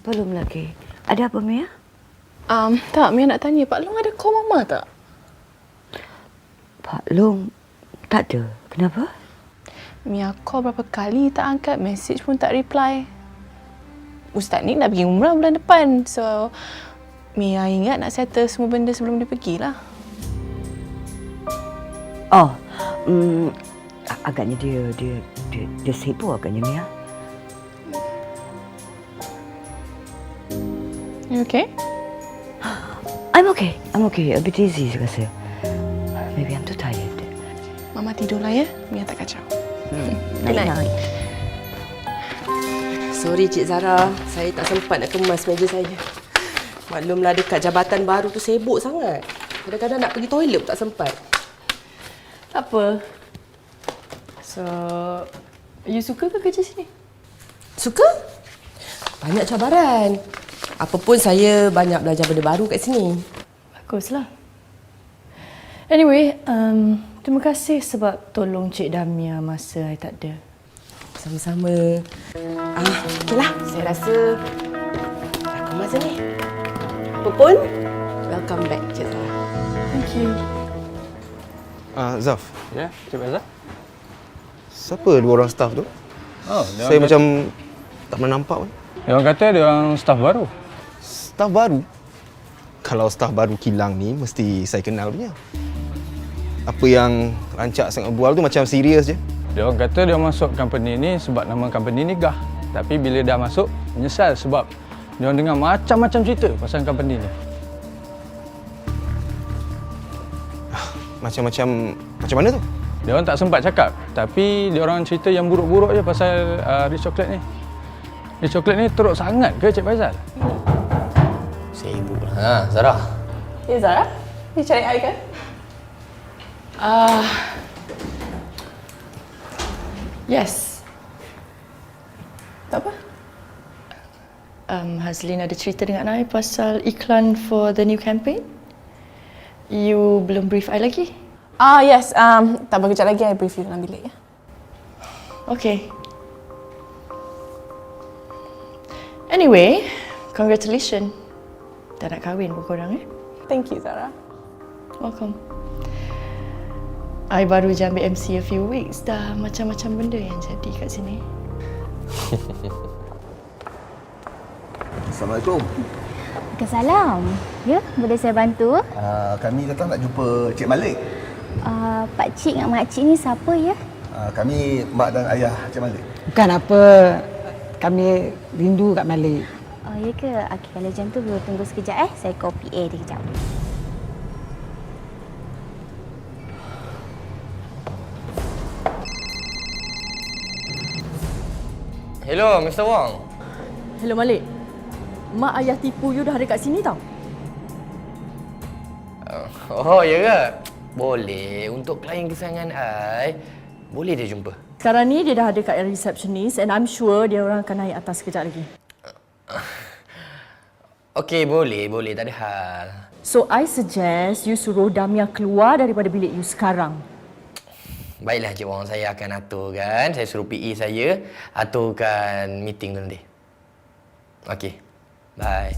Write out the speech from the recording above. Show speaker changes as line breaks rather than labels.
Belum lagi. Ada apa, Mia?
Tak, Mia nak tanya, Pak Long ada call Mama tak?
Pak Long tak ada. Kenapa?
Mia call berapa kali tak angkat, message pun tak reply. Ustaz ni nak pergi umrah bulan depan. So, Mia ingat nak settle semua benda sebelum dia pergilah.
Oh, agaknya dia sibuk agaknya, Mia.
You okay?
I'm okay. A bit dizzy saya rasa. Maybe I'm too tired.
Mama tidurlah ya, Mia tak kacau.
Night.
Sorry Cik Zara, saya tak sempat nak kemas meja saya. Maklumlah dekat jabatan baru tu sibuk sangat. Kadang-kadang nak pergi toilet pun tak sempat.
Tak apa. So, you suka ke kerja sini?
Suka? Banyak cabaran. Apa pun saya banyak belajar benda baru kat sini.
Baguslah. Anyway, terima kasih sebab tolong Cik Damia masa saya tak ada.
Sama-sama. Okeylah, saya rasa dah kemas ni. Apa pun, welcome back Cik Zara.
Thank you.
Zaf.
Ya, Cik Azhar.
Siapa dua orang staff tu?
Oh,
Saya macam tak pernah nampak pun.
dia orang kata dia orang staff baru.
Staff baru? Kalau staff baru kilang ni, mesti saya kenal punya. Apa yang rancak sangat bual tu macam serius je.
Dia orang kata dia masuk company ni sebab nama company ni Gah. Tapi bila dah masuk, menyesal sebab dia orang dengar macam-macam cerita pasal company ni.
Macam mana tu?
Dia orang tak sempat cakap, tapi dia orang cerita yang buruk-buruk je pasal Rich Chocolate ni. Rich Chocolate ni teruk sangat ke Cik Faizal?
Sibuk lah. Zara.
Ya, Zara? Ni cari air kan? Yes. Tak apa?
Hazlin ada cerita dengan I pasal iklan for the new campaign. You belum brief I lagi?
Yes. Tak apa, kejap lagi I brief you dalam bilik ya.
Okay. Anyway, congratulations. Dah nak kahwin pun korang
Thank you, Zara.
Welcome. I baru je ambil MC a few weeks. Dah macam-macam benda yang jadi kat sini.
Assalamualaikum.
Waalaikumsalam. Ya, boleh saya bantu?
Kami datang nak jumpa Cik Malik.
Pak Cik dengan Mak Cik ni siapa ya?
Kami mak dan ayah Cik Malik.
Bukan apa, kami rindu Kak Malik.
Oh, ya ke? Okey, kalau macam tu tunggu sekejap Saya call PA dia kejap.
Hello, Mr. Wong.
Hello Malik. Mak ayah tipu you dah ada kat sini tau.
Oh, ya ke? Boleh. Untuk klien kesayangan I, boleh dia jumpa.
Sekarang ni dia dah ada kat receptionist and I'm sure dia orang akan naik atas sekejap lagi.
Okey, boleh. Tak ada hal.
So I suggest you suruh Damia keluar daripada bilik you sekarang.
Baiklah, Cik Wong. Saya akan aturkan. Saya suruh PE saya aturkan meeting tu nanti. Okey. Bye.